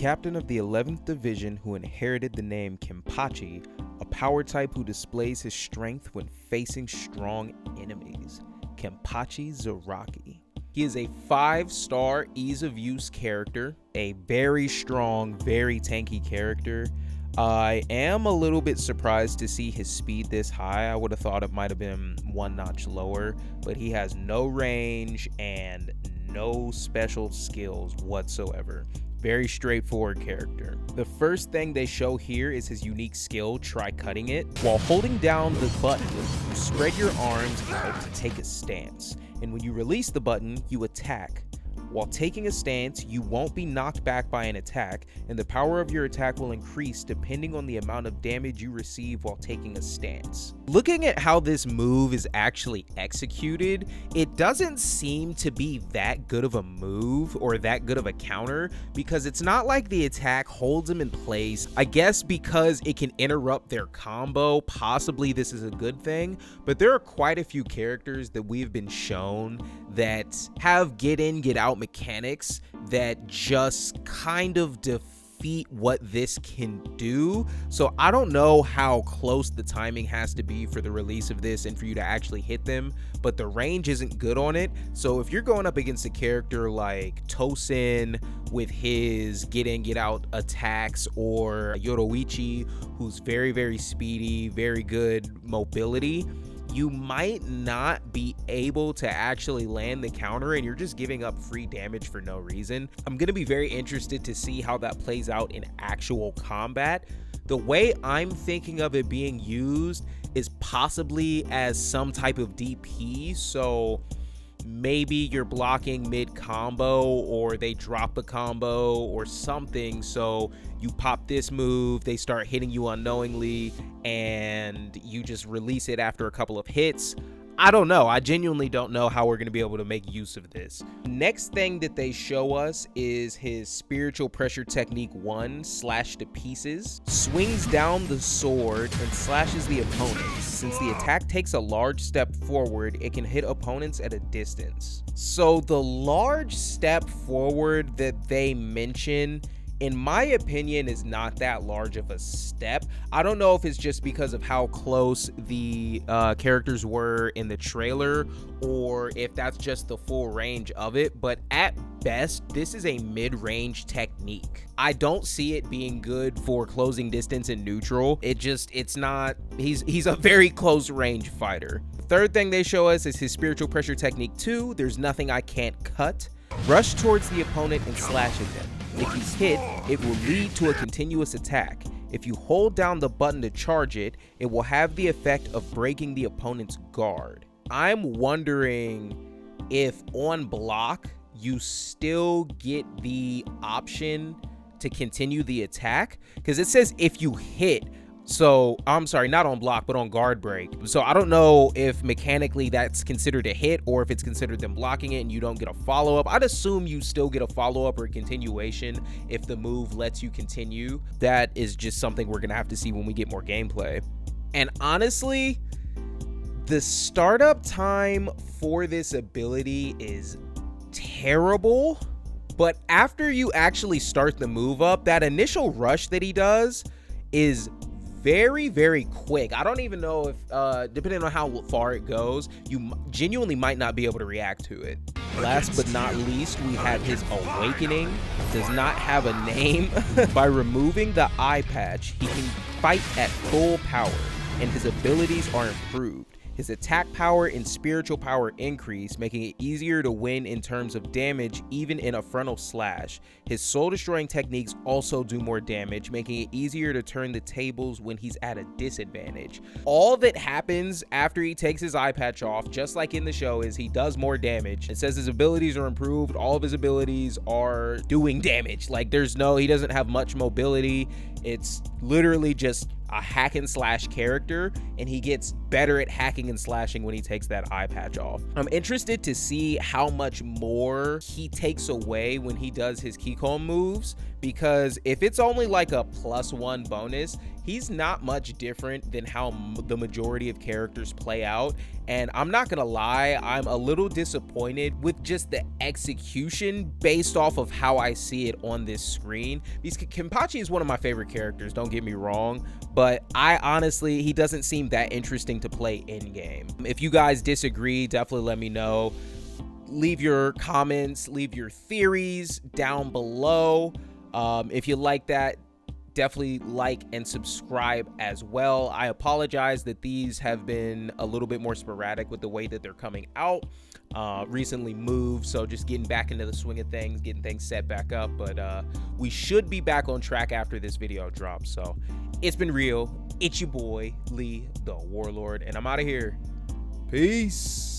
captain of the 11th Division who inherited the name Kenpachi, a power type who displays his strength when facing strong enemies. Kenpachi Zaraki. He is a 5-star ease of use character, a very strong, very tanky character. I am a little bit surprised to see his speed this high. I would have thought it might have been one notch lower, but he has no range and no special skills whatsoever. Very straightforward character. The first thing they show here is his unique skill, Try Cutting It. While holding down the button, you spread your arms out to take a stance, and when you release the button, you attack. While taking a stance, you won't be knocked back by an attack, and the power of your attack will increase depending on the amount of damage you receive while taking a stance. Looking at how this move is actually executed, it doesn't seem to be that good of a move or that good of a counter, because it's not like the attack holds them in place. I guess because it can interrupt their combo, possibly this is a good thing, but there are quite a few characters that we've been shown that have get in, get out mechanics that just kind of defeat what this can do. So I don't know how close the timing has to be for the release of this and for you to actually hit them, but the range isn't good on it. So if you're going up against a character like Tosin with his get in, get out attacks, or Yoroichi, who's very, very speedy, very good mobility, you might not be able to actually land the counter and you're just giving up free damage for no reason. I'm going to be very interested to see how that plays out in actual combat. The way I'm thinking of it being used is possibly as some type of DP. So maybe you're blocking mid combo, or they drop the combo or something, so you pop this move, they start hitting you unknowingly, and you just release it after a couple of hits. I don't know. I genuinely don't know how we're going to be able to make use of this. Next thing that they show us is his spiritual pressure technique 1, Slash to Pieces. Swings down the sword and slashes the opponent. Since the attack takes a large step forward, it can hit opponents at a distance. So the large step forward that they mention, in my opinion, is not that large of a step. I don't know if it's just because of how close the characters were in the trailer, or if that's just the full range of it, but at best, this is a mid-range technique. I don't see it being good for closing distance and neutral. It's not, he's a very close range fighter. The third thing they show us is his spiritual pressure technique 2, There's Nothing I Can't Cut. Rush towards the opponent and slash at them. If he's hit, it will lead to a continuous attack. If you hold down the button to charge it, it will have the effect of breaking the opponent's guard. I'm wondering if on block, you still get the option to continue the attack, because it says if you hit. So I'm sorry, not on block, but on guard break. So I don't know if mechanically that's considered a hit or if it's considered them blocking it and you don't get a follow-up. I'd assume you still get a follow-up or a continuation if the move lets you continue. That is just something we're gonna have to see when we get more gameplay. And honestly, the startup time for this ability is terrible, but after you actually start the move up, that initial rush that he does is very, very quick. I don't even know if, depending on how far it goes, you genuinely might not be able to react to it. Last but not least, we have his Awakening. Does not have a name. By removing the eye patch, he can fight at full power, and his abilities are improved. His attack power and spiritual power increase, making it easier to win in terms of damage, even in a frontal slash. His soul-destroying techniques also do more damage, making it easier to turn the tables when he's at a disadvantage. All that happens after he takes his eye patch off, just like in the show, is he does more damage. It says his abilities are improved. All of his abilities are doing damage. Like, he doesn't have much mobility. It's literally just a hack and slash character, and he gets better at hacking and slashing when he takes that eye patch off. I'm interested to see how much more he takes away when he does his Keycomb moves, because if it's only like a +1 bonus, he's not much different than how the majority of characters play out. And I'm not gonna lie, I'm a little disappointed with just the execution based off of how I see it on this screen. Because Kenpachi is one of my favorite characters, don't get me wrong, but I honestly, he doesn't seem that interesting to play in game. If you guys disagree, definitely let me know. Leave your comments, leave your theories down below. If you like that, definitely like and subscribe as well. I apologize that these have been a little bit more sporadic with the way that they're coming out. Recently moved, so just getting back into the swing of things, getting things set back up, but we should be back on track after this video drops. So it's been real. It's your boy Lee the Warlord, and I'm out of here. Peace.